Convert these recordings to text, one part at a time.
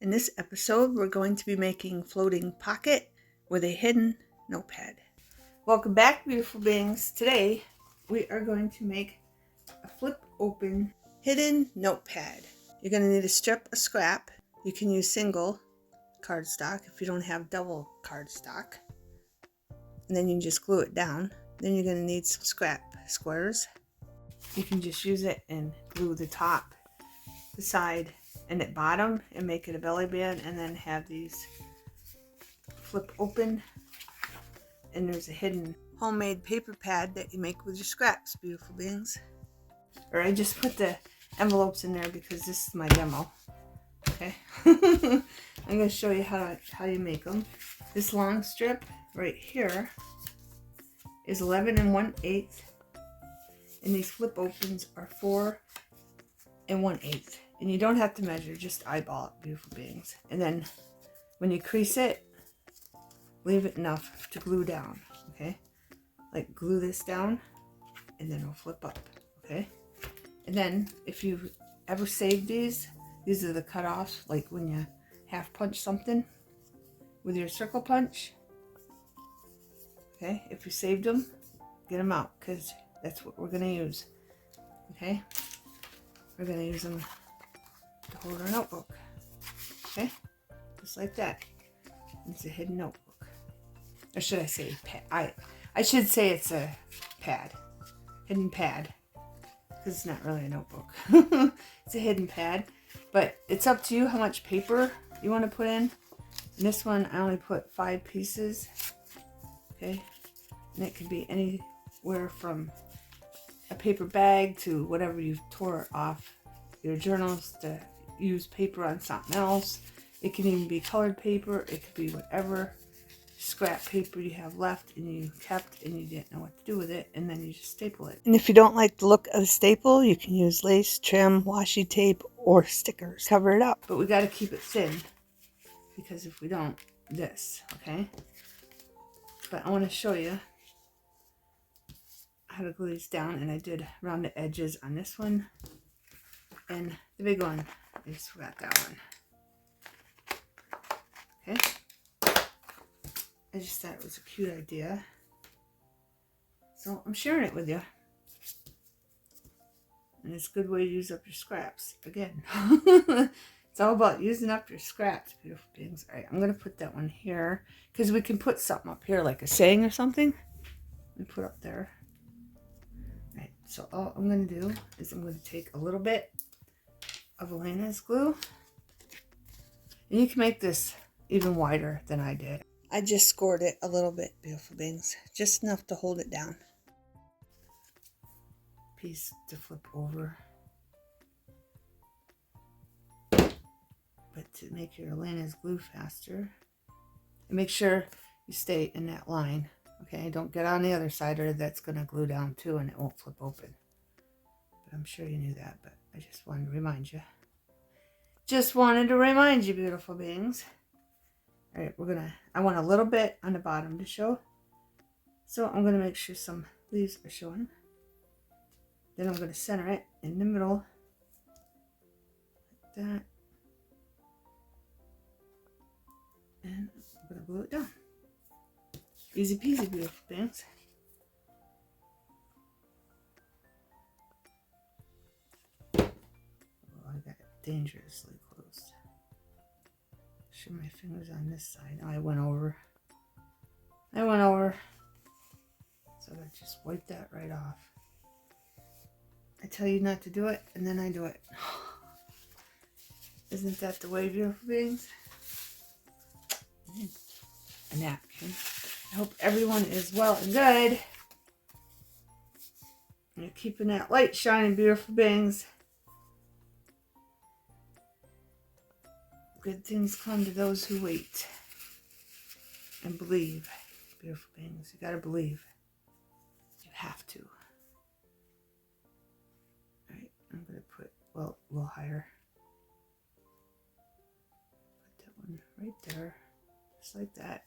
In this episode, we're going to be making floating pocket with a hidden notepad. Welcome back, beautiful beings. Today, we are going to make a flip open hidden notepad. You're going to need a strip of scrap. You can use single cardstock if you don't have double cardstock. And then you can just glue it down. Then you're going to need some scrap squares. You can just use it and glue the top, the side, and at bottom and make it a belly band, and then have these flip open. And there's a hidden homemade paper pad that you make with your scraps, beautiful beings. Or I just put the envelopes in there because this is my demo. Okay. I'm going to show you how you make them. This long strip right here is 11 1/8, and these flip opens are 4 1/8. And you don't have to measure, just eyeball it, beautiful beings. And then when you crease it, leave it enough to glue down, okay? Like glue this down, and then it'll flip up, okay? And then if you ever save these are the cutoffs, like when you half punch something with your circle punch, okay? If you saved them, get them out, because that's what we're going to use, okay? We're going to use them to hold our notebook, okay? Just like that. It's a hidden notebook. Or should I say pad? I should say it's a pad. Hidden pad. Because it's not really a notebook. It's a hidden pad. But it's up to you how much paper you want to put in. In this one, I only put 5 pieces. Okay? And it could be anywhere from a paper bag to whatever you've tore off your journals to use paper on something else. It can even be colored paper. It could be whatever scrap paper you have left and you kept and you didn't know what to do with it, and then you just staple it. And if you don't like the look of the staple, you can use lace, trim, washi tape, or stickers. Cover it up. But we got to keep it thin, because if we don't, okay? But I want to show you how to glue these down, and I did around the edges on this one. And the big one, I just forgot that one. Okay? I just thought it was a cute idea. So I'm sharing it with you. And it's a good way to use up your scraps. Again, it's all about using up your scraps, beautiful beings. All right, I'm going to put that one here, because we can put something up here, like a saying or something. Let me put up there. All right, so all I'm going to do is I'm going to take a little bit of Elena's glue. And you can make this even wider than I did. I just scored it a little bit, beautiful beings. Just enough to hold it down. Piece to flip over. But to make your Elena's glue faster, and make sure you stay in that line. Okay, don't get on the other side, or that's going to glue down too and it won't flip open. But I'm sure you knew that, but I just wanted to remind you. Just wanted to remind you, beautiful beings. All right, I want a little bit on the bottom to show. So I'm going to make sure some leaves are showing. Then I'm going to center it in the middle. Like that. And I'm going to glue it down. Easy peasy, beautiful beings. Oh, I got it dangerously close. Sure, my fingers on this side. Oh, I went over. So I just wipe that right off. I tell you not to do it, and then I do it. Isn't that the way, beautiful beings? A napkin. I hope everyone is well and good. You're keeping that light shining, beautiful beings. Good things come to those who wait and believe, beautiful beings. You gotta believe. You have to. Alright, I'm gonna put, well, a little higher. Put that one right there, just like that.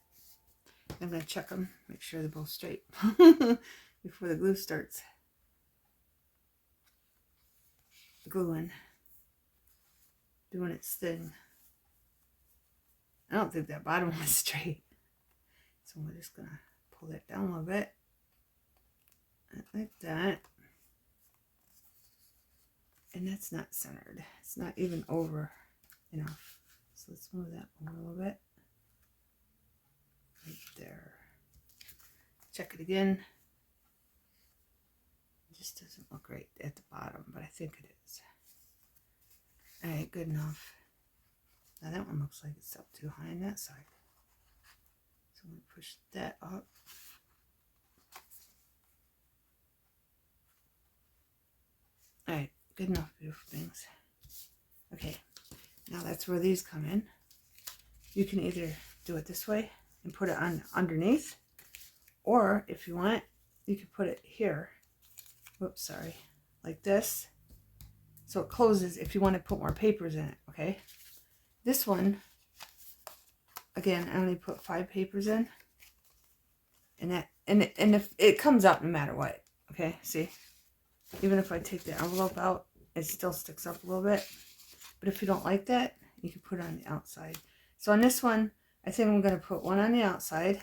I'm gonna check them, make sure they're both straight before the glue starts gluing, doing its thing. I don't think that bottom was straight. So we're just going to pull that down a little bit. Like that. And that's not centered. It's not even over enough. So let's move that over a little bit. Right there. Check it again. It just doesn't look right at the bottom, but I think it is. Alright, good enough. Now that one looks like it's up too high on that side. So I'm going to push that up. Alright, good enough, beautiful things. Okay, now that's where these come in. You can either do it this way and put it on underneath, or if you want, you can put it here. Whoops, sorry. Like this. So it closes if you want to put more papers in it, okay? This one, again, I only put 5 papers in. And if it comes out no matter what, okay? See? Even if I take the envelope out, it still sticks up a little bit. But if you don't like that, you can put it on the outside. So on this one, I think I'm going to put one on the outside.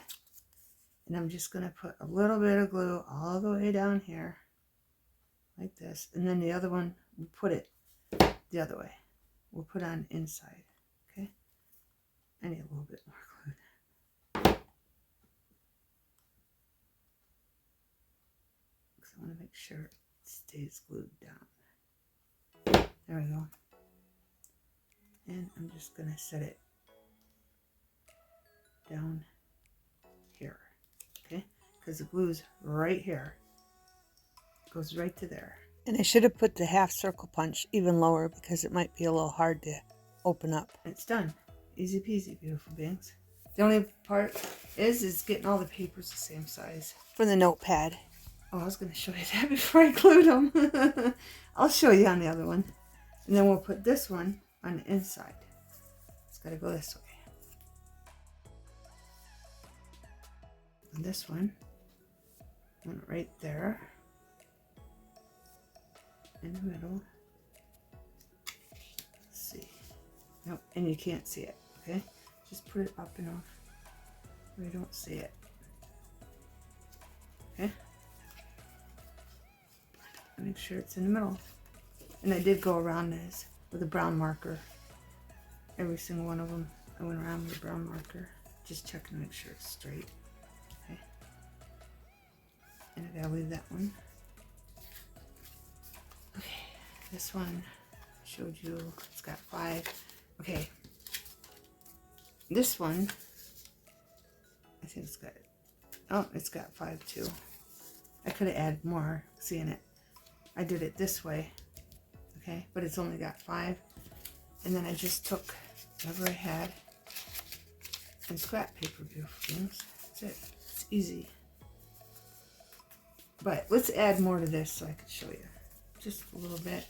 And I'm just going to put a little bit of glue all the way down here. Like this. And then the other one, we'll put it the other way. We'll put on inside. Okay? I need a little bit more glue. Because I want to make sure it stays glued down. There we go. And I'm just going to set it down here. Okay? Because the glue's right here. It goes right to there. And I should have put the half circle punch even lower because it might be a little hard to open up. It's done. Easy peasy, beautiful beings. The only part is getting all the papers the same size. For the notepad. Oh, I was going to show you that before I glued them. I'll show you on the other one. And then we'll put this one on the inside. It's got to go this way. And this one went right there. In the middle. Let's see. Nope, and you can't see it, okay? Just put it up enough where you don't see it. Okay? Make sure it's in the middle. And I did go around this with a brown marker. Every single one of them, I went around with a brown marker. Just checking to make sure it's straight. Okay? And I gotta leave that one. Okay, this one showed you it's got 5. Okay, this one, I think it's got, oh, it's got 5 too. I could have added more, seeing it. I did it this way, okay, but it's only got 5. And then I just took whatever I had and scrap paper, beautiful things. That's it. It's easy. But let's add more to this so I can show you. Just a little bit.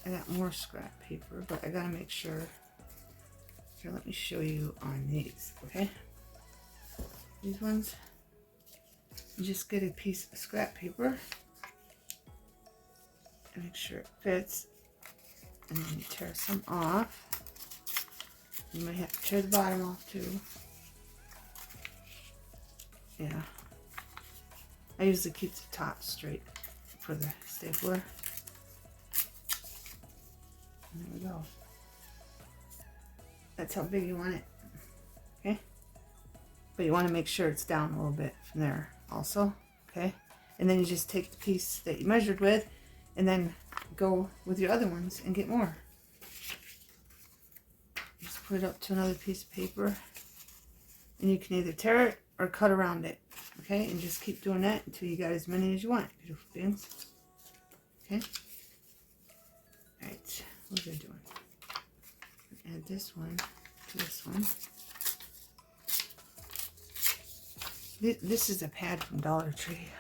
I got more scrap paper, but I gotta make sure. Here, let me show you on these, okay? These ones, you just get a piece of scrap paper and make sure it fits, and then you tear some off. You might have to tear the bottom off too. Yeah. I usually keep the top straight for the stapler. And there we go. That's how big you want it. Okay? But you want to make sure it's down a little bit from there also. Okay? And then you just take the piece that you measured with and then go with your other ones and get more. Just put it up to another piece of paper. And you can either tear it or cut around it. Okay? And just keep doing that until you got as many as you want. Beautiful things. Okay? Alright. What was I doing? Add this one to this one. This is a pad from Dollar Tree.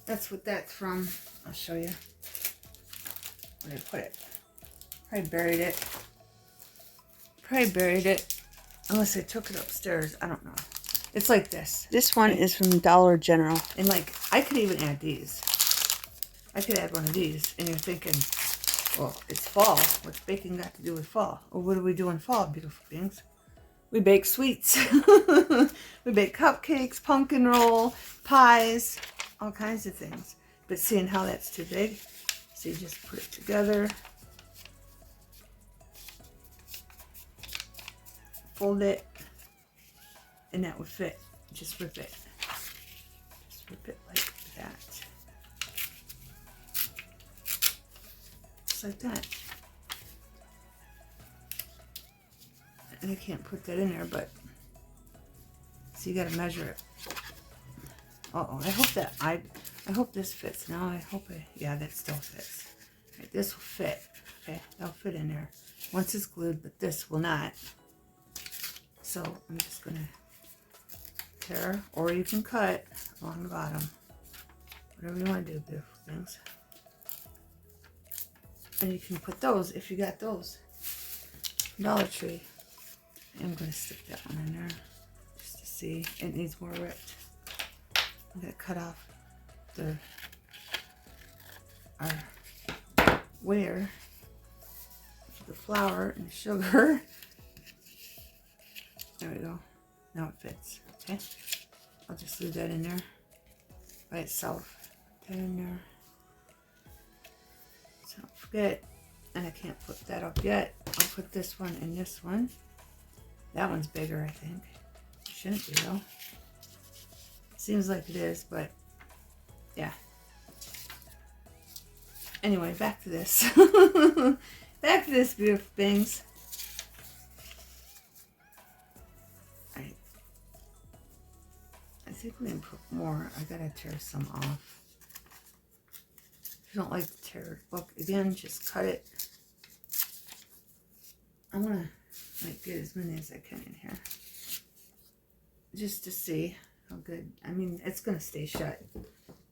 That's what that's from. I'll show you. Where did I put it? Probably buried it. Unless I took it upstairs. I don't know. It's like this. This one is from Dollar General. And like, I could even add these. I could add one of these. And you're thinking, Well, it's fall. What's baking got to do with fall? Or what do we do in fall, beautiful beings? We bake sweets. We bake cupcakes, pumpkin roll, pies, all kinds of things. But seeing how that's too big, so you just put it together, fold it, and that would fit. Just rip it. Just rip it like that. Just like that. And I can't put that in there, but so you got to measure it. Uh-oh, I hope this fits. Now I hope yeah, that still fits. Right, this will fit. Okay, that'll fit in there once it's glued, but this will not. So I'm just gonna tear, or you can cut along the bottom. Whatever you want to do, beautiful things. And you can put those, if you got those, Dollar Tree. I'm going to stick that one in there just to see. It needs more ripped. I'm going to cut off our wire for the flour and the sugar. There we go. Now it fits. Okay. I'll just leave that in there by itself. Put that in there. So don't forget. And I can't put that up yet. I'll put this one and this one. That one's bigger, I think. It shouldn't be, though. Seems like it is, but yeah. Anyway, back to this. Back to this, beautiful things. Alright. I think we can put more. I gotta tear some off. If you don't like to tear, look, again, just cut it. I want to get as many as I can in here. Just to see how good. I mean, it's going to stay shut.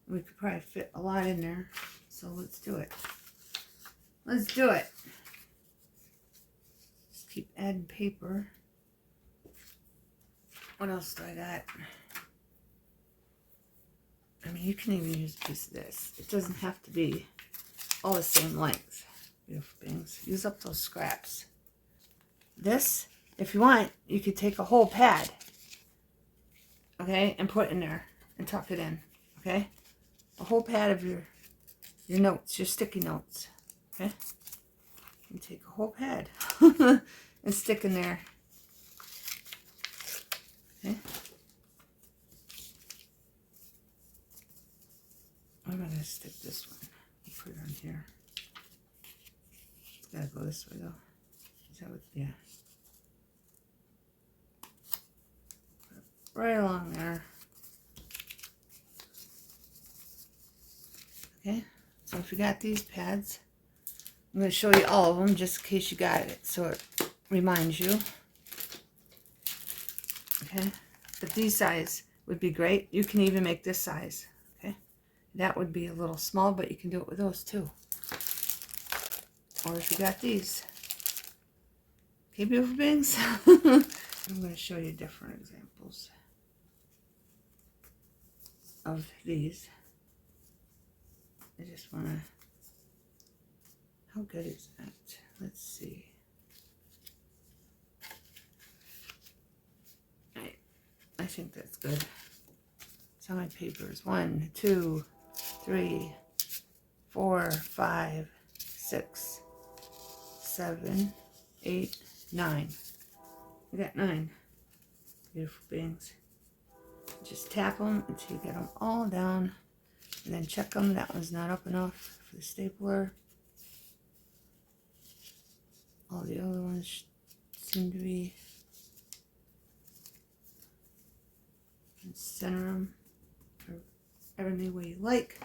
We could probably fit a lot in there. So let's do it. Let's do it. Just keep adding paper. What else do I got? I mean, you can even use a piece of this. It doesn't have to be all the same length. Beautiful things. Use up those scraps. This, if you want, you could take a whole pad, okay, and put in there and tuck it in, okay? A whole pad of your notes, your sticky notes, okay? You take a whole pad and stick in there, okay? I'm going to stick this one. I'll put it on here. It's got to go this way, though. Is that what, yeah. Right along there. Okay, so if you got these pads, I'm going to show you all of them just in case you got it, so it reminds you. Okay, but these size would be great. You can even make this size. Okay, that would be a little small, but you can do it with those too. Or if you got these. Okay, beautiful beings. I'm going to show you different examples of these. I just want to, how good is that? Let's see. I think that's good. So my papers, 1, 2, 3, 4, 5, 6, 7, 8, 9. We got 9 beautiful beings. Just tap them until you get them all down, and then check them. That one's not up enough for the stapler. All the other ones seem to be. And center them any way you like.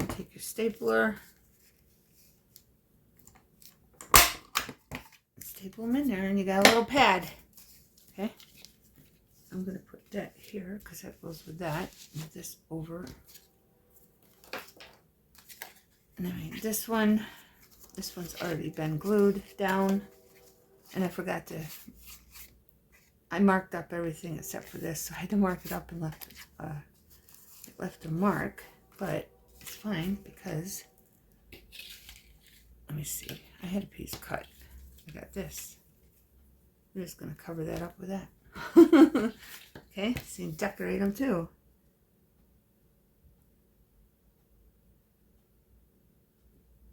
Take your stapler, staple them in there, and you got a little pad. Okay, I'm going to put that here because that goes with that. Move this over. And then this one's already been glued down. And I forgot to, I marked up everything except for this. So I had to mark it up and left a mark. But it's fine because let me see. I had a piece cut. I got this. We're just going to cover that up with that. Okay, so you can decorate them too.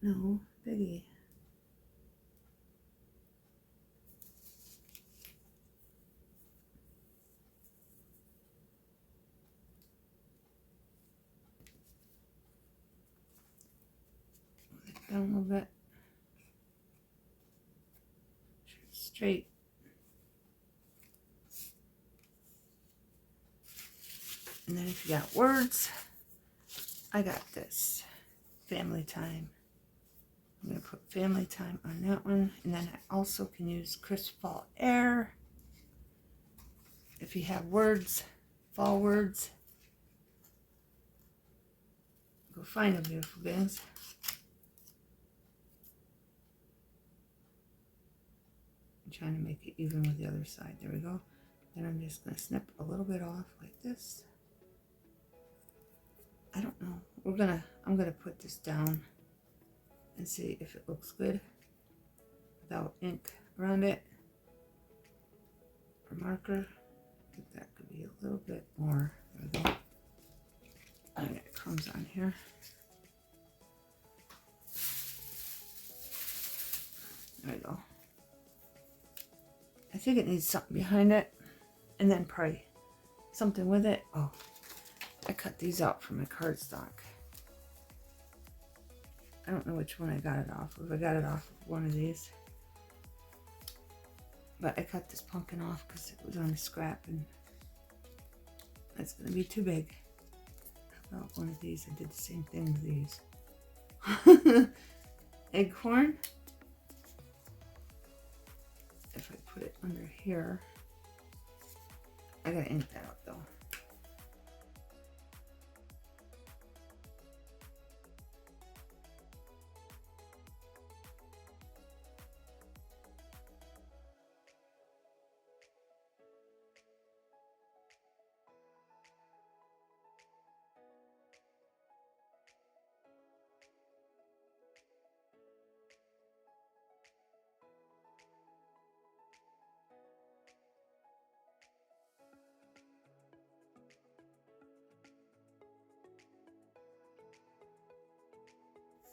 No, biggie. Down a little bit. Straight. And then if you got words, I got this. Family time. I'm going to put family time on that one. And then I also can use crisp fall air. If you have words, fall words, go find them, beautiful things. I'm trying to make it even with the other side. There we go. Then I'm just going to snip a little bit off like this. I don't know. I'm gonna put this down and see if it looks good without ink around it or marker. I think that could be a little bit more. There we go. I got crumbs on here. There we go. I think it needs something behind it, and then probably something with it. Oh, I cut these out from my cardstock. I don't know which one I got it off of. I got it off of one of these. But I cut this pumpkin off because it was on a scrap and that's going to be too big. How about one of these? I did the same thing with these. Acorn. If I put it under here, I got to ink that out though.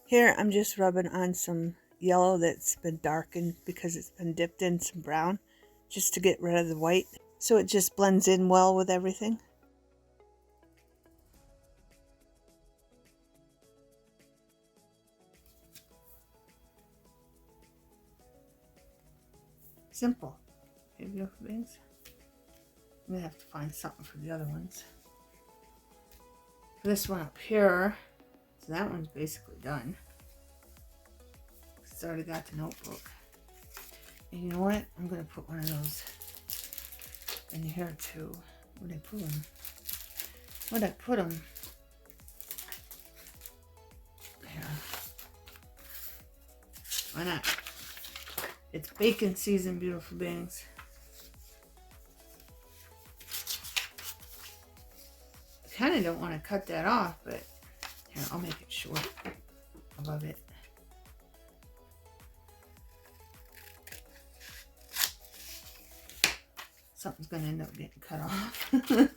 Here I'm just rubbing on some yellow that's been darkened because it's been dipped in some brown just to get rid of the white so it just blends in well with everything. Simple. Okay, beautiful things. I'm gonna have to find something for the other ones. For this one up here, so that one's basically done. It's already got the notebook. And you know what? I'm gonna put one of those in here too. Where'd I put them? Where'd I put them? There. Why not? It's baking season, beautiful beings. I kind of don't want to cut that off, but here, I'll make it short above it. Something's going to end up getting cut off. Because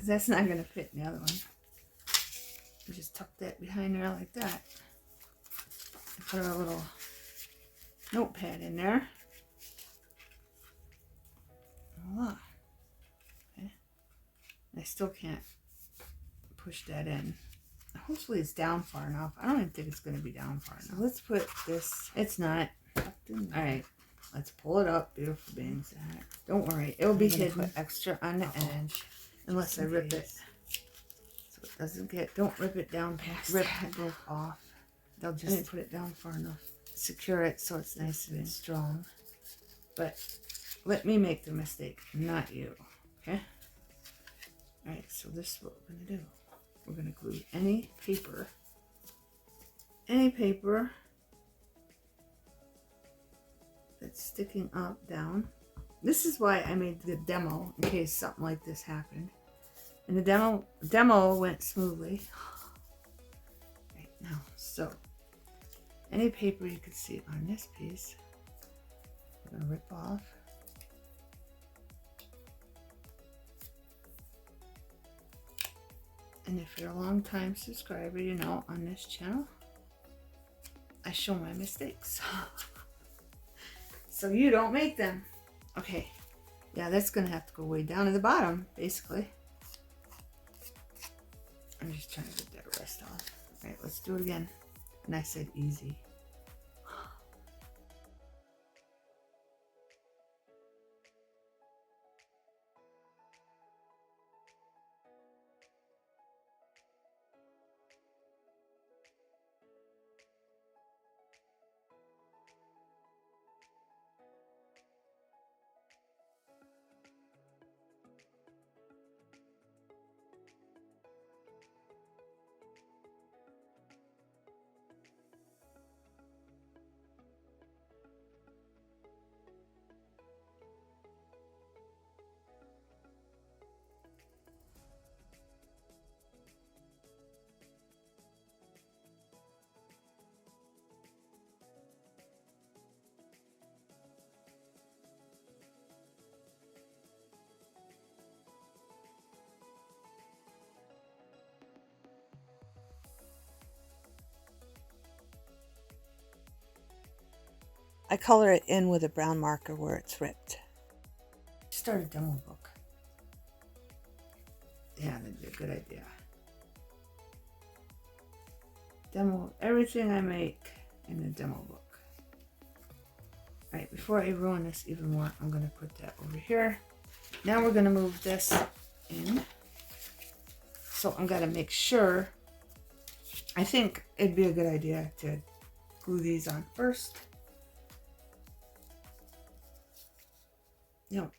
that's not going to fit in the other one. You just tuck that behind there like that. And put our little notepad in there. Voila. Okay. I still can't push that in. Hopefully it's down far enough. I don't even think it's going to be down far enough. So let's put this. It's not. Alright. Let's pull it up. Beautiful beings. Don't worry. It'll be hidden. Put extra on the edge. Unless I rip it. So it doesn't get. Don't rip it down past. Rip both off. They'll just put it down far enough. Secure it so it's nice and strong. But let me make the mistake, not you. Okay? Alright, so this is what we're going to do. We're going to glue any paper that's sticking up, down. This is why I made the demo, in case something like this happened. And the demo went smoothly. Right now, so any paper you can see on this piece, I'm going to rip off. And if you're a long time subscriber, you know on this channel, I show my mistakes. So you don't make them. Okay. Yeah, that's going to have to go way down to the bottom, basically. I'm just trying to get that rest off. All right, let's do it again. And I said easy. I color it in with a brown marker where it's ripped. Start a demo book. Yeah, that'd be a good idea. Demo everything I make in the demo book. Alright, before I ruin this even more, I'm going to put that over here. Now we're going to move this in. So I'm going to make sure, I think it'd be a good idea to glue these on first. Yep.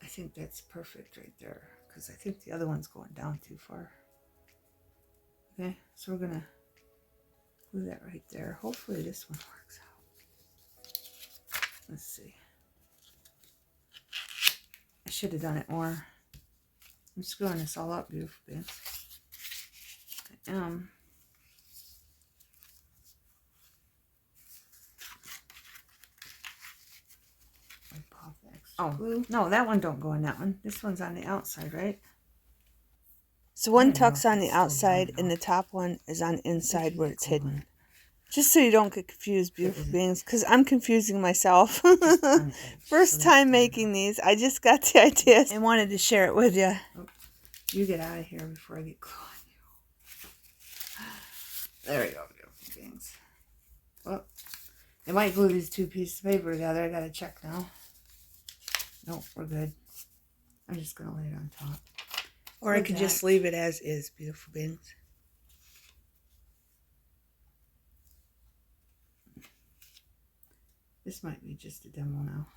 I think that's perfect right there, because I think the other one's going down too far. Okay, so we're gonna glue that right there. Hopefully this one works out. Let's see. I should have done it more. I'm screwing this all up, beautiful bits. I am. Oh, glue. No, that one don't go in that one. This one's on the outside, right? So one tucks on the outside and the top one is on the inside where it's hidden. Just so you don't get confused, beautiful beings, because I'm confusing myself. First time making these. I just got the idea and wanted to share it with you. Oh, you get out of here before I get glue on you. There we go, beautiful beings. Well, I might glue these two pieces of paper together. I gotta check now. Nope, we're good. I'm just going to lay it on top. Or I could just leave it as is, beautiful beings. This might be just a demo now.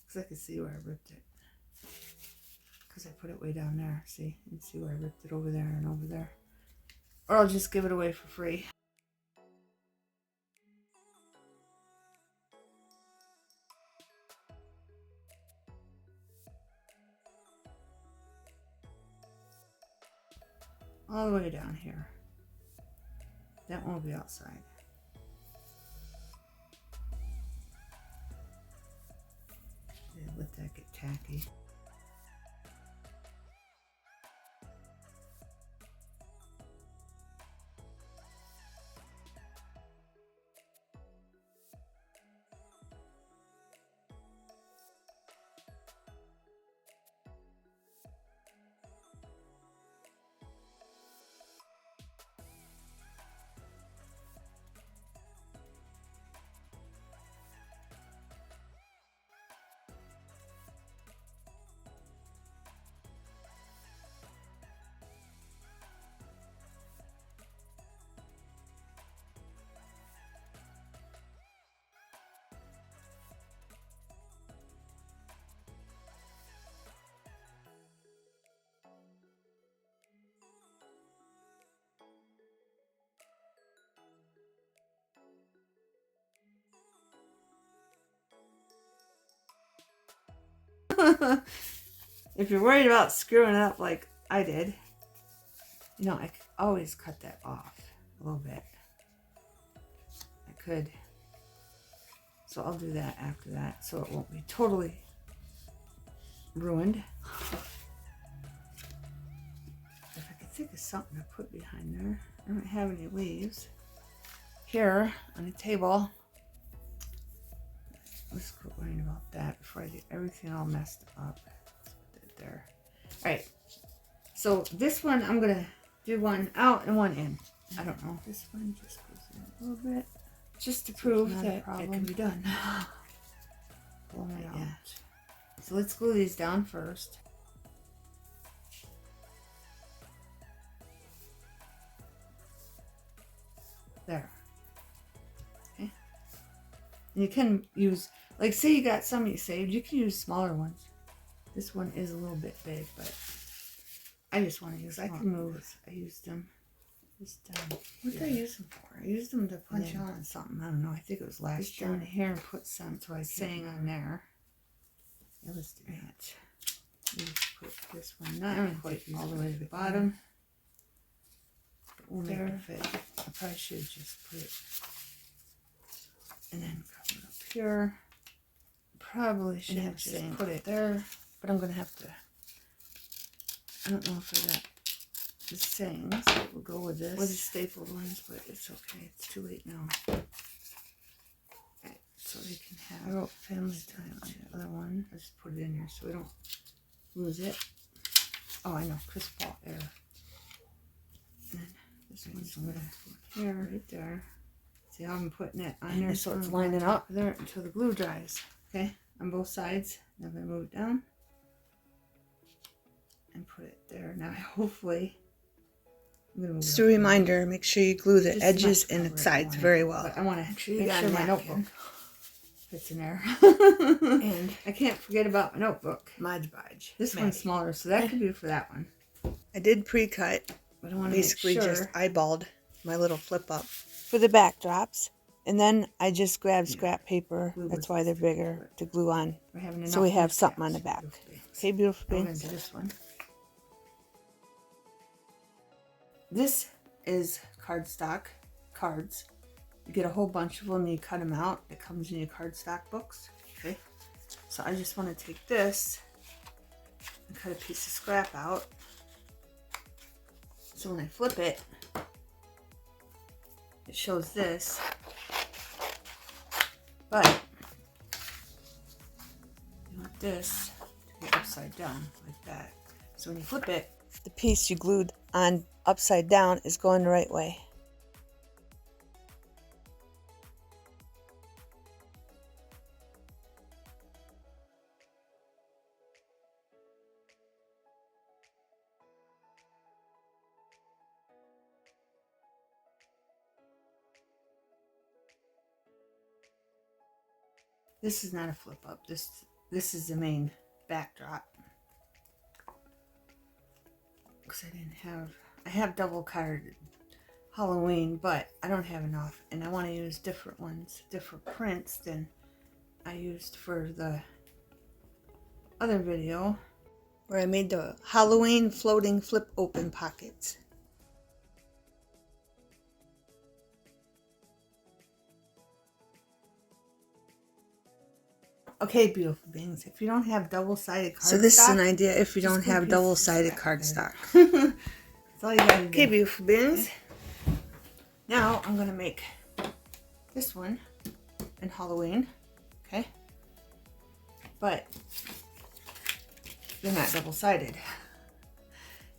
Because I can see where I ripped it. Because I put it way down there. See? You can see where I ripped it over there and over there. Or I'll just give it away for free. All the way down here. That won't be outside. Yeah, let that get tacky. If you're worried about screwing it up like I did, you know, always cut that off a little bit. I could. So I'll do that after that so it won't be totally ruined. If I could think of something to put behind there. I don't have any leaves. Here on the table. Let's quit worrying about that before I get everything all messed up. Let's put that there. Alright. So this one I'm going to do one out and one in. I don't know. This one just goes in a little bit. Just to prove that it can be done. Pull it out. So let's glue these down first. There. Okay. And you can use, like say you got some you saved, you can use smaller ones. This one is a little bit big, but I just want to use, I can move. I used them. What did I use them for? I used them to punch on something. I don't know. I think it was last year. Down here and put some, so I sang on there. Yeah, let's do that. Let's put this one not quite all the way to the bottom. We'll make it fit. I probably should just put it and then cover it up here. Probably should have just put it there, but I'm gonna have to. I don't know if I got the sayings. We'll go with this. With the stapled ones, but it's okay. It's too late now. Okay, so they can have. I wrote family time on the other one. I just put it in here so we don't lose it. Oh, I know. Crisp Paul air. And then this one's gonna put here, right there. See how I'm putting it on there so it's lining up there until the glue dries. Okay, on both sides. Now I'm gonna move it down and put it there. Now hopefully. Just a reminder, make sure you glue the edges and the sides very well. But I want to make sure my notebook fits in there. And I can't forget about my notebook. Mod Podge. This one's smaller, so that could be for that one. I did pre-cut, but I want to basically just eyeballed my little flip up for the backdrops. And then I just grabbed scrap paper, that's why they're bigger, to glue on. So we have something on the back. Okay, beautiful beings. This one. This is cardstock cards. You get a whole bunch of them, you cut them out. It comes in your cardstock books. Okay, so I just want to take this and cut a piece of scrap out. So when I flip it, it shows this. But you want this to be upside down like that. So when you flip it, the piece you glued on upside down is going the right way. This is not a flip up. This is the main backdrop. Because I have double card Halloween, but I don't have enough, and I want to use different ones, different prints than I used for the other video where I made the Halloween floating flip open pockets. Okay, beautiful beings. If you don't have double-sided cardstock, so this is an idea. If you don't have double-sided cardstock, that's all you gotta do. Okay, beautiful beings. Now I'm gonna make this one in Halloween. Okay, but they're not double-sided.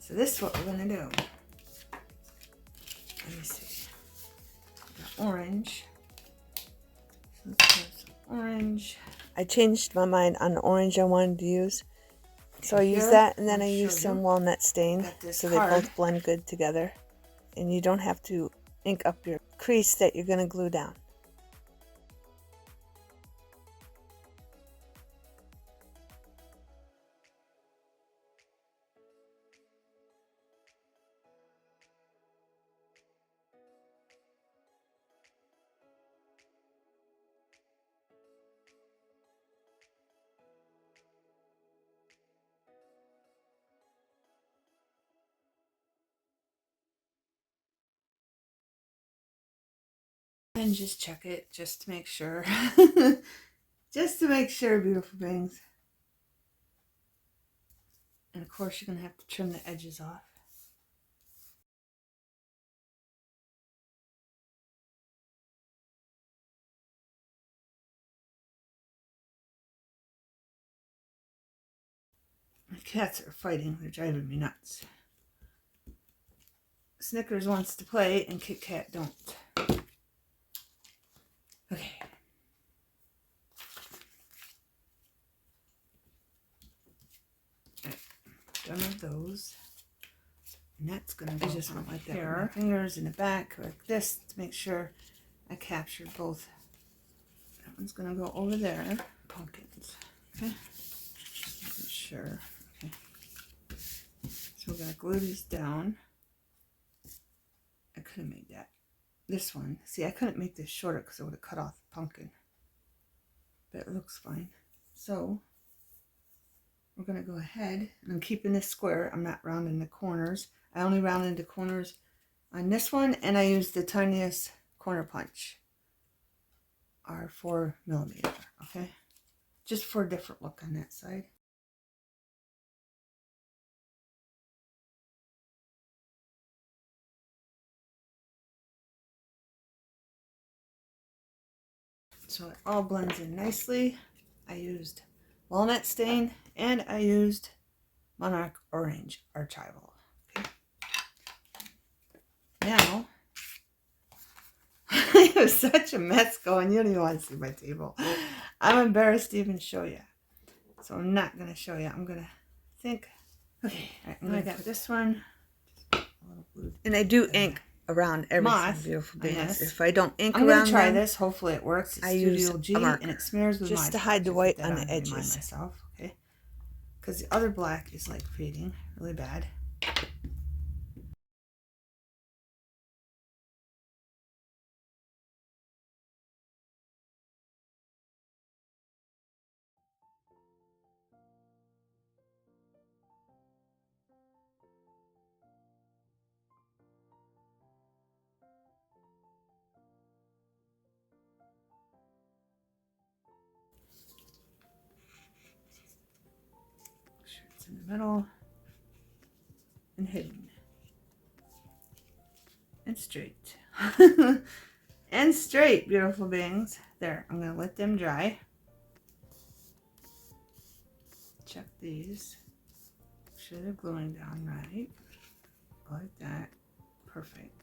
So this is what we're gonna do. Let me see. Got orange. So let's have some orange. I changed my mind on the orange I wanted to use. So I used that, and then I used some walnut stain, so they both blend good together. And you don't have to ink up your crease that you're going to glue down. And just check it just to make sure. Just to make sure, beautiful beings. And of course you're going to have to trim the edges off. My cats are fighting. They're driving me nuts. Snickers wants to play and Kit Kat don't. Okay. Right. Done with those. And that's going to go. I just went like that with my fingers in the back like this to make sure I captured both. That one's going to go over there. Pumpkins. Okay. Making sure. Okay. So we're going to glue these down. I could have made that. This one. See, I couldn't make this shorter because I would have cut off the pumpkin. But it looks fine. So we're going to go ahead, and I'm keeping this square. I'm not rounding the corners. I only rounded the corners on this one, and I used the tiniest corner punch. Our 4mm, okay? Just for a different look on that side. So it all blends in nicely. I used walnut stain and I used Monarch Orange Archival. Okay. Now, I have such a mess going. You don't even want to see my table. I'm embarrassed to even show you. So I'm not going to show you. I'm going to think. Okay, all right, I'm going to put this one. And I do ink around everything, beautiful beings. If I don't ink around them, I'm going to try this. Hopefully it works. It's Studio G, and it smears with just to hide the white on the edges. Myself, okay? Because the other black is like fading really bad. It's in the middle and hidden and straight. And straight, beautiful beings. There, I'm going to let them dry. Check these. Make sure they're gluing down right. Like that. Perfect.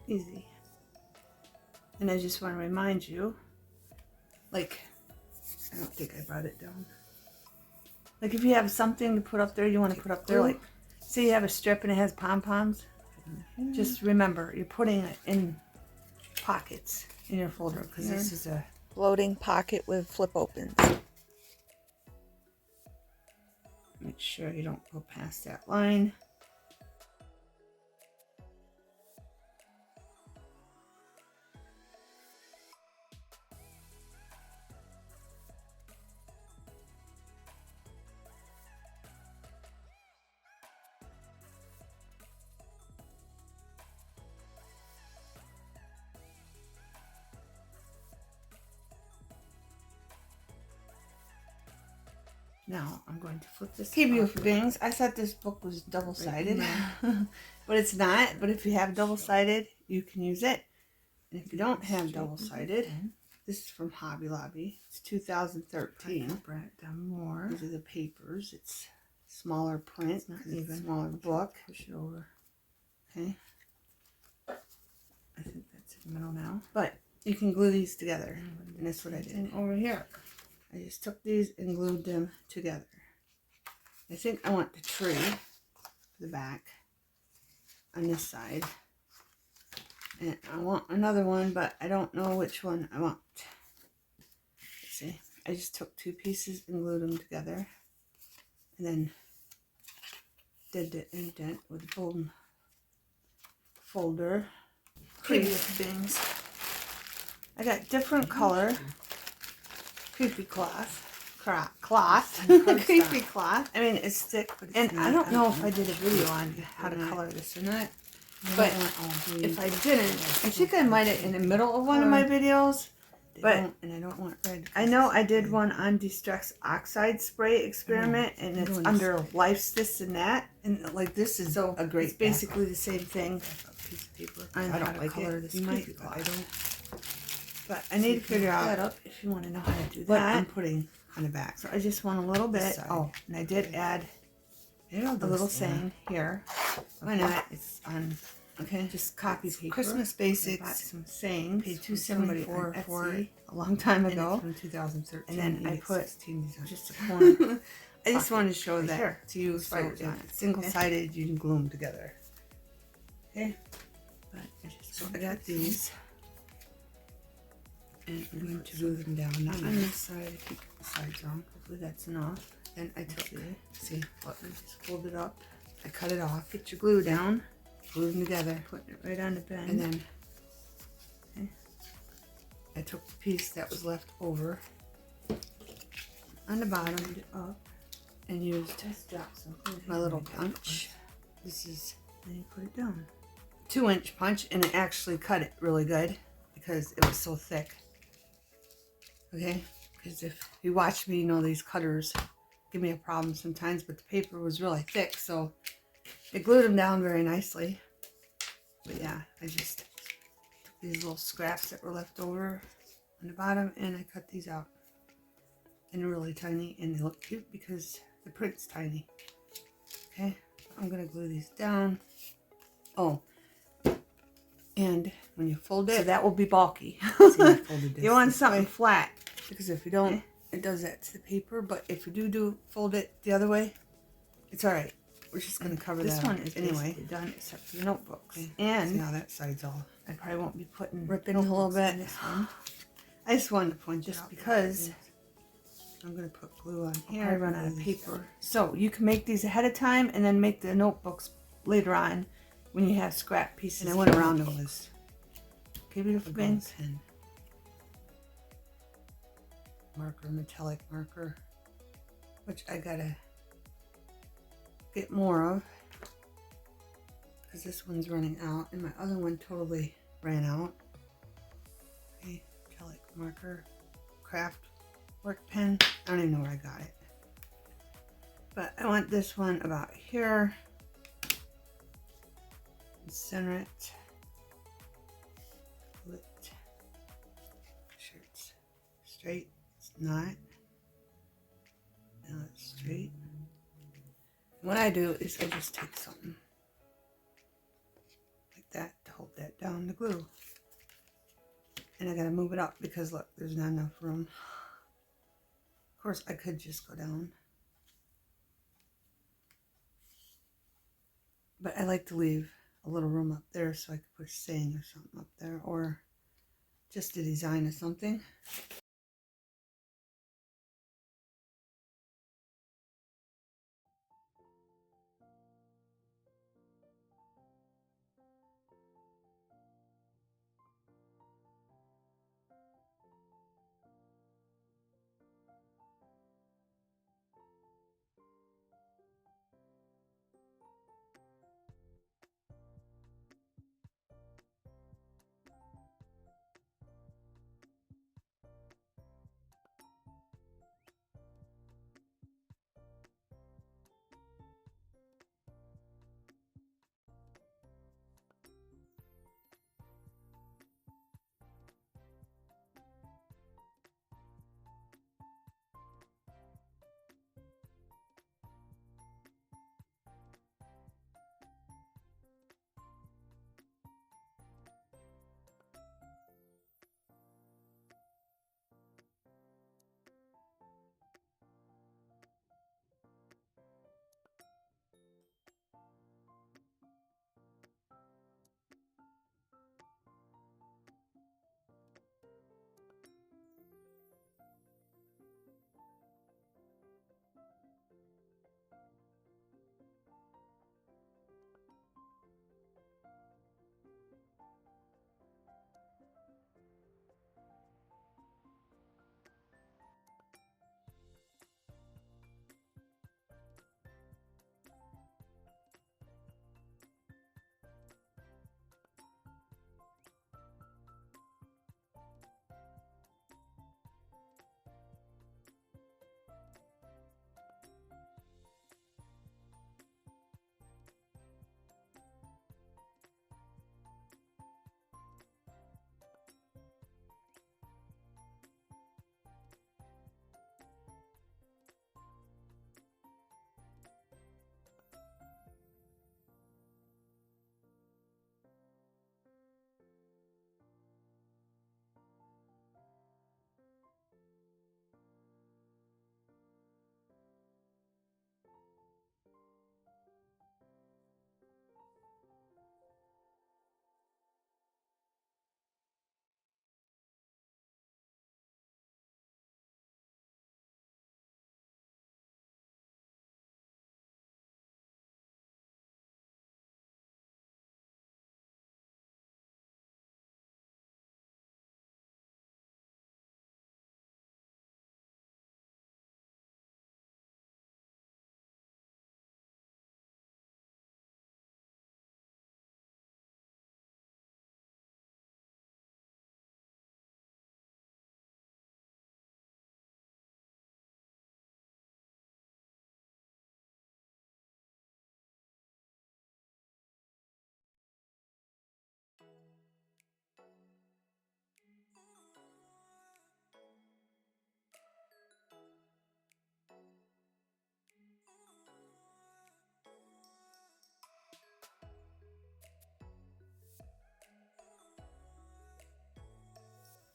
Easy. And I just want to remind you, like, I don't think I brought it down. Like if you have something to put up there, you want to put up there, like, say you have a strip and it has pom-poms, just remember, you're putting it in pockets in your folder, because this is a floating pocket with flip opens. Make sure you don't go past that line. Now I'm going to flip this. Okay, beautiful beings. I thought this book was double-sided, but it's not. But if you have double-sided, you can use it. And if you don't have double-sided, this is from Hobby Lobby. It's 2013. Bring it down more. These are the papers. It's smaller print. It's not even smaller book. Push it over. Okay. I think that's in the middle now. But you can glue these together, and that's what I did over here. I just took these and glued them together. I think I want the tree for the back on this side. And I want another one, but I don't know which one I want. Let's see. I just took two pieces and glued them together. And then did the indent with a golden folder. Creepy things. I got different color. Creepy cloth. Creepy cloth. I mean, it's thick, but it's and not, I don't know if I did a video on how to color this or not. But if I didn't, I think I might have in the middle of one of my videos. But and I don't want red. I know I did one on Destruct Oxide Spray Experiment, and it's under Life's This and That. And like this is so a great. It's basically the same thing. Piece of paper. I don't like color this creepy cloth. I don't. But I need to figure out up if you want to know how to do that. What I'm putting on the back. So I just want a little bit. Oh, and I did add a little saying here. Why not? It's on. Okay. Just copy paper. Christmas Basics. I bought some sayings. Paid $2.74 for it a long time ago. From 2013. And then I put just a corner. I just wanted to show that to you. So if it's single-sided, you can glue them together. Okay. But I got these. And I'm going to glue them down. Not on this side. I keep the sides wrong. Hopefully that's enough. Then I took it. See, I just fold it up. I cut it off. Get your glue down. Glue them together. Put it right on the bend. And then I took the piece that was left over on the bottom up and used my little punch. This is, and you put it down. 2-inch punch, and it actually cut it really good because it was so thick. Okay, because if you watch me, you know these cutters give me a problem sometimes, but the paper was really thick, so it glued them down very nicely. But yeah, I just took these little scraps that were left over on the bottom, and I cut these out. And really tiny, and they look cute because the print's tiny. Okay, I'm gonna glue these down. Oh, and when you fold it, so that will be bulky. You want something flat, because if you don't, it does that to the paper. But if you do fold it the other way, it's all right. We're just going to cover this one is anyway done, except for the notebooks. Okay. And now that side's all. I probably won't be ripping a little bit. This one. I just wanted to point just because I'm going to put glue on here. I run out of paper, so you can make these ahead of time and then make the notebooks later on when you have scrap pieces. And I went around all this. Okay, beautiful things. Marker, metallic marker, which I gotta get more of because this one's running out and my other one totally ran out. Okay, metallic marker, craft work pen. I don't even know where I got it, but I want this one about here. Center it. Pull it. Make sure it's straight. It's not. Now it's straight. What I do is I just take something like that to hold that down, the glue. And I gotta move it up because look, there's not enough room. Of course, I could just go down. But I like to leave a little room up there so I could put a saying or something up there, or just a design of something.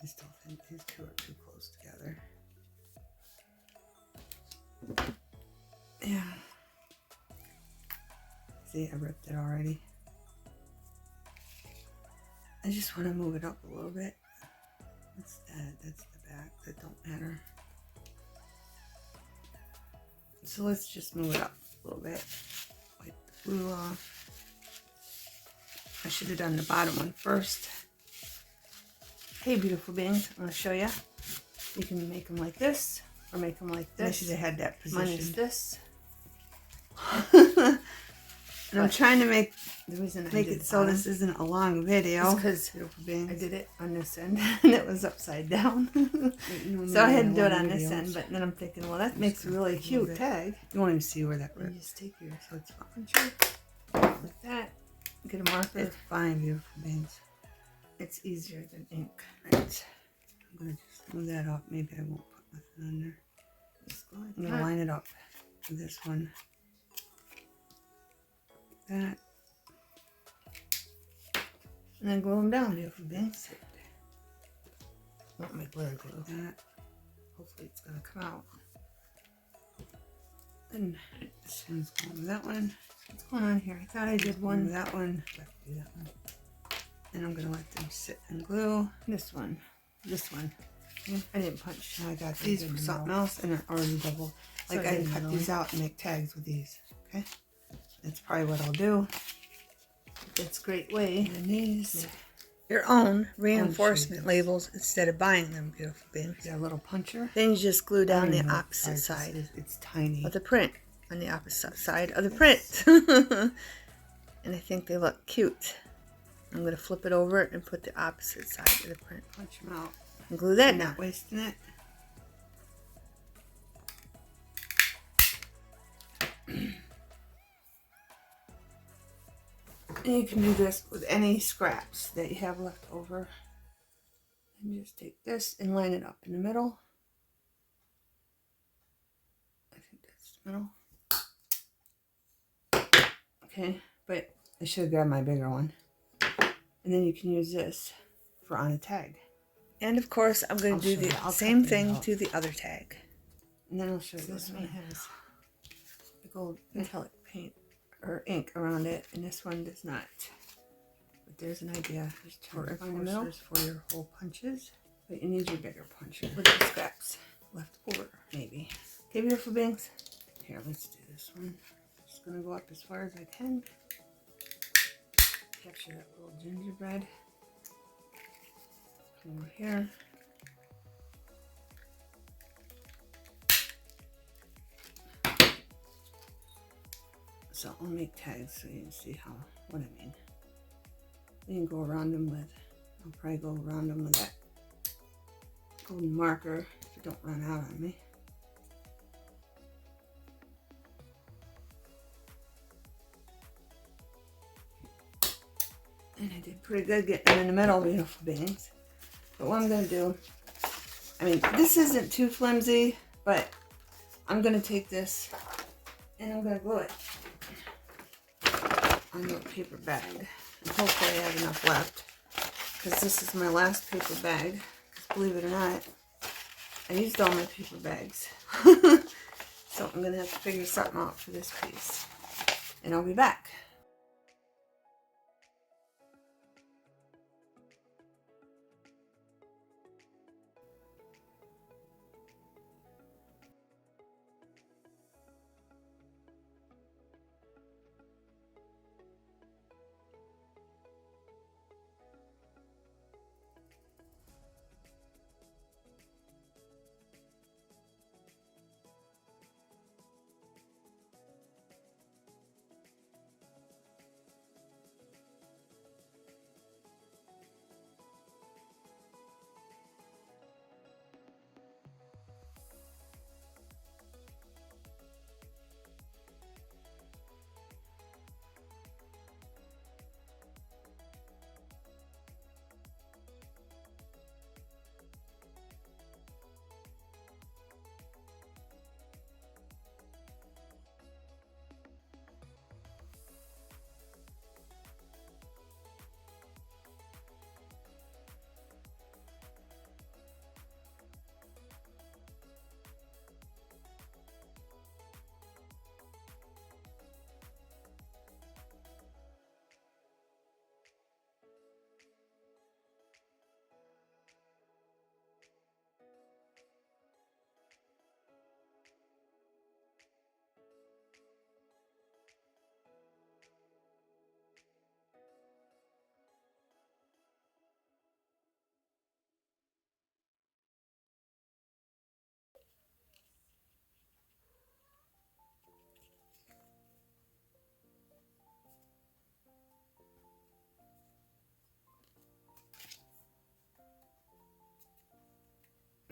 still think these two are too close together. Yeah. See, I ripped it already. I just want to move it up a little bit. That's that. That's the back. That don't matter. So let's just move it up a little bit. Wipe the glue off. I should have done the bottom one first. Hey, beautiful beings, I'm going to show you. You can make them like this, or make them like this. I should have had that position. Mine is this. And I'm trying to make it so this isn't a long video. Because I did it on this end, and it was upside down. So I had to do it on this end, but then I'm thinking, well, that makes a really cute tag. You won't even see where that ripped. You just take your puncher, like that. Get a marker. It's fine, beautiful beings. It's easier than ink. Right. I'm going to just move that up. Maybe I won't put nothing on there. I'm going to line it up with this one. Like that. And then glue them down, beautiful beings. Not my glitter glue. That. Hopefully it's going to come out. Then this one's going with that one. What's going on here? I thought I did one with that one. Let's do that one. And I'm going to let them sit and glue. This one. I didn't punch. I got these for something else, and they're already double. Like I can cut these out and make tags with these. Okay? That's probably what I'll do. That's a great way. And these. Your own reinforcement labels instead of buying them, beautiful beings. Yeah, a little puncher. Then you just glue down the opposite side. It's tiny. Of the print. On the opposite side of the print. And I think they look cute. I'm going to flip it over and put the opposite side of the print. Punch them out. And glue that. Not wasting it. And you can do this with any scraps that you have left over. And just take this and line it up in the middle. I think that's the middle. Okay, but I should have grabbed my bigger one. And then you can use this for on a tag. And of course, I'm going to do the same thing to the other tag. And then I'll show you this one has the gold metallic paint or ink around it, and this one does not. But there's an idea for reinforcers for your hole punches. But you need your bigger puncher with the scraps left over, maybe. Okay, beautiful beings. Here, let's do this one. Just gonna go up as far as I can. Capture that little gingerbread. Come over here. So I'll make tags so you can see what I mean. You can go around them with, I'll probably go around them with that golden marker if it don't run out on me. And I did pretty good getting them in the middle, beautiful beings. But what I'm going to do, I mean, this isn't too flimsy, but I'm going to take this and I'm going to glue it on the paper bag. And hopefully I have enough left, because this is my last paper bag. Because believe it or not, I used all my paper bags. So I'm going to have to figure something out for this piece. And I'll be back.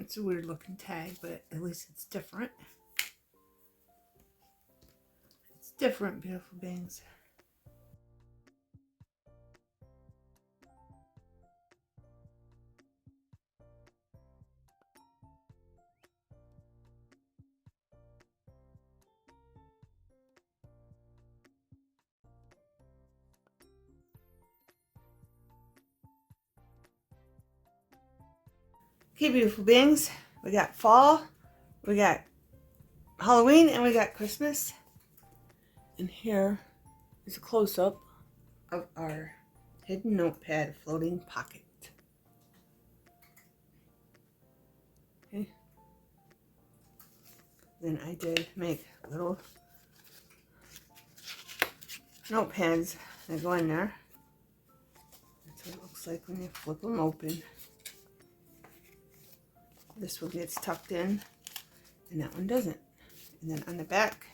It's a weird looking tag, but at least it's different. It's different, beautiful beings. Okay, beautiful beings, we got fall, we got Halloween, and we got Christmas. And here is a close-up of our hidden notepad floating pocket. Okay. Then I did make little notepads that go in there. That's what it looks like when you flip them open. This one gets tucked in, and that one doesn't. And then on the back,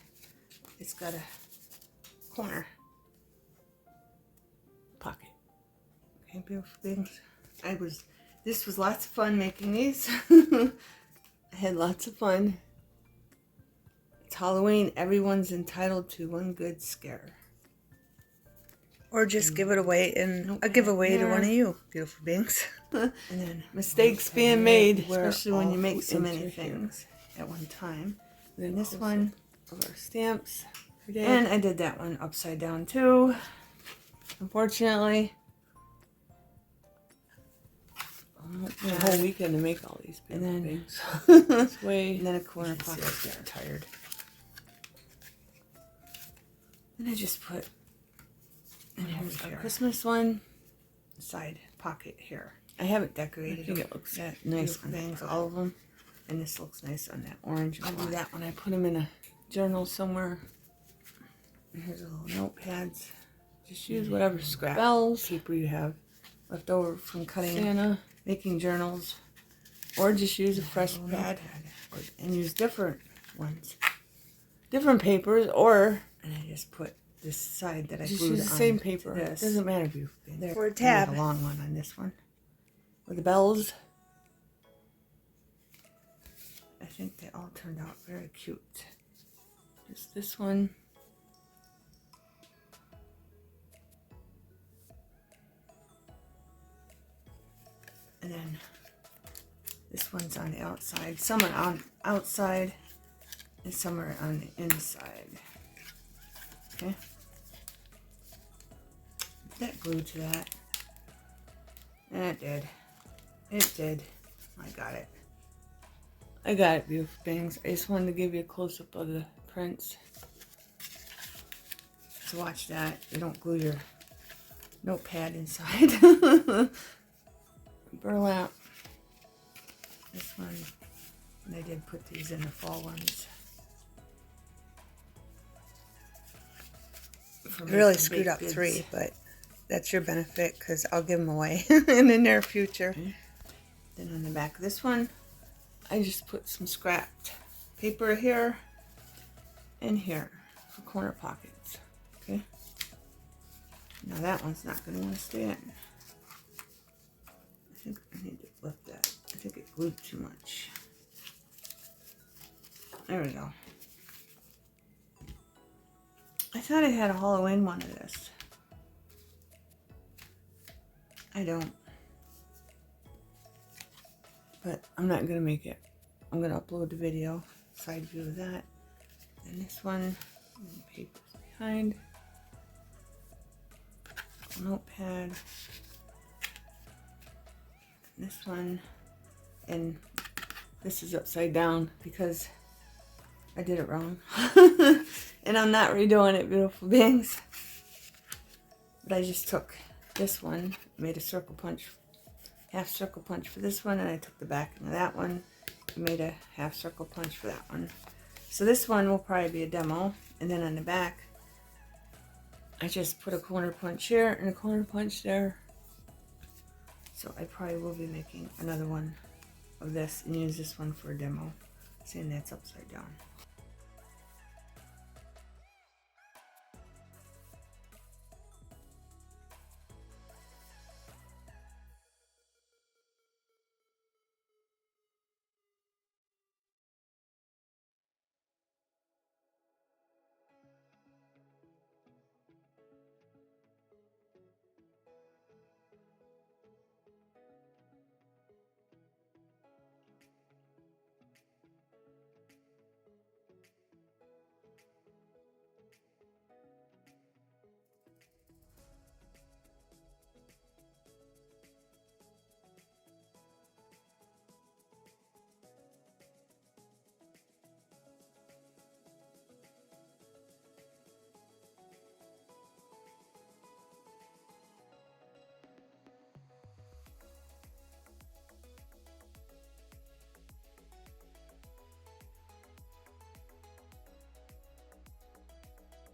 it's got a corner pocket. Okay, beautiful things. This was lots of fun making these. I had lots of fun. It's Halloween. Everyone's entitled to one good scare. Or just give it away in a giveaway to one of you, beautiful beings. And then mistakes being made, especially when you make so many things at one time. Then this one of our stamps. And I did that one upside down too. Unfortunately. The whole weekend to make all these things. This way. And then a corner pocket. I was getting tired. And I just put. And here's our Christmas one. Side pocket here. I haven't decorated. I think it looks nice on things, all of them. And this looks nice on that orange. I'll do that when I put them in a journal somewhere. And here's a little notepads. Just use whatever scrap paper you have left over from cutting Santa, making journals, or just use a fresh pad and use different ones, different papers, or and I just put this side that I just use the same paper. This doesn't matter if you for a tab. A long one on this one with the bells. I think they all turned out very cute. Just this one. And then this one's on the outside. Some are on outside and some are on the inside. Okay. Did that glue to that? And it did. It did. I got it. I got it, beautiful things. I just wanted to give you a close-up of the prints. So watch that. You don't glue your notepad inside. Burlap. This one. And I did put these in the fall ones. I really screwed up 3, but that's your benefit because I'll give them away in the near future. Okay. Then on the back of this one, I just put some scrapped paper here and here for corner pockets. Okay. Now that one's not going to want to stay in. I think I need to lift that. I think it glued too much. There we go. I thought I had a Halloween one of this. I don't. But I'm not going to make it. I'm going to upload the video. Side view of that. And this one. And the papers behind. Notepad. This one. And this is upside down because I did it wrong. And I'm not redoing it, beautiful beings. But I just took this one, made a circle punch, half circle punch for this one, and I took the back of that one and made a half circle punch for that one. So this one will probably be a demo. And then on the back, I just put a corner punch here and a corner punch there. So I probably will be making another one of this and use this one for a demo, seeing that's upside down.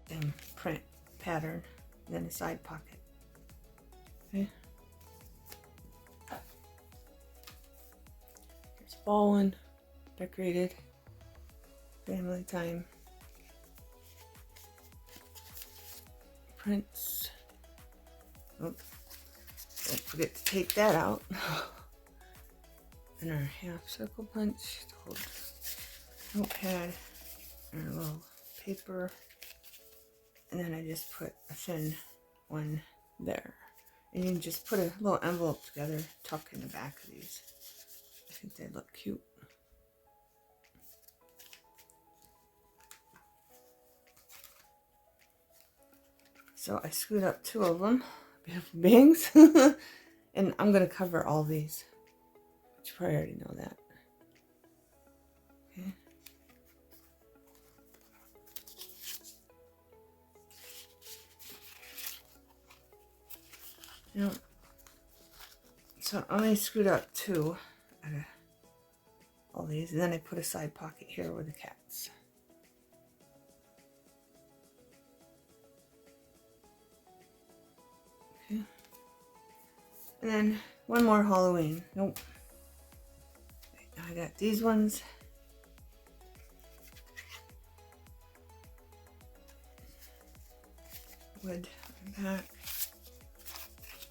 and print pattern, and then a side pocket. Okay. Here's a ball one, decorated, family time. Prints. Oh, don't forget to take that out. And our half circle punch, to hold notepad, and our little paper. And then I just put a thin one there. And you can just put a little envelope together, tuck in the back of these. I think they look cute. So I screwed up 2 of them, beautiful beings. And I'm going to cover all these. You probably already know that. Okay. Now, so I only screwed up 2 out of all these, and then I put a side pocket here with the cats. Okay. And then one more Halloween. Nope. I got these ones. Wood back.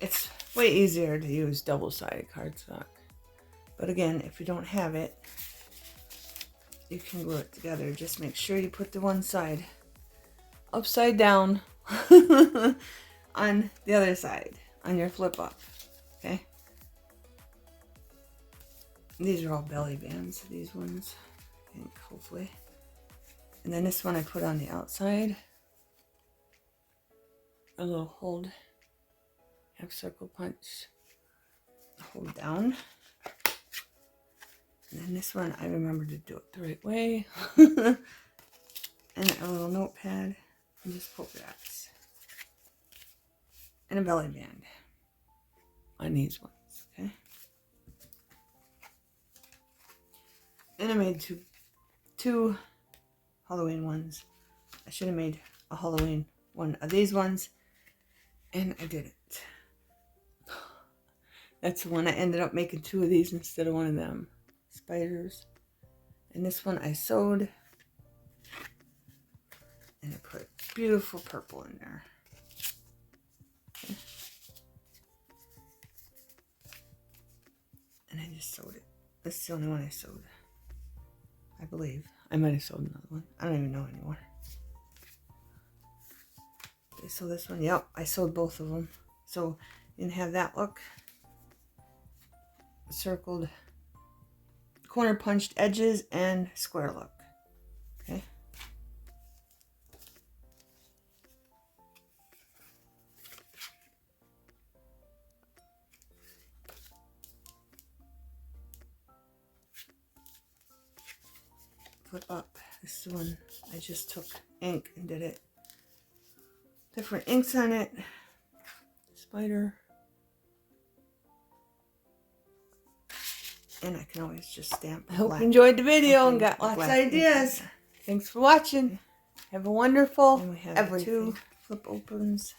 It's way easier to use double-sided cardstock. But again, if you don't have it, you can glue it together. Just make sure you put the one side upside down on the other side, on your flip up. Okay? These are all belly bands, these ones, I think, hopefully. And then this one I put on the outside. A little hold, half circle punch, hold down. And then this one, I remember to do it the right way. And a little notepad, and just polka dots. And a belly band on these ones, okay? And I made two Halloween ones. I should have made a Halloween one of these ones, and I didn't. That's the one I ended up making 2 of these instead of one of them. Spiders. And this one I sewed, and I put beautiful purple in there. Okay. And I just sewed it. This is the only one I sewed, I believe. I might have sewed another one. I don't even know anymore. Okay, so this one, yep, I sewed both of them. So you can have that look. Circled, corner punched edges, and square look. Okay. Flip up. This is the one I just took ink and did it. Different inks on it. Spider. And I can always just stamp. I hope you enjoyed the video and got lots of ideas. Thanks for watching. Have a wonderful, and we have everything. 2 flip opens.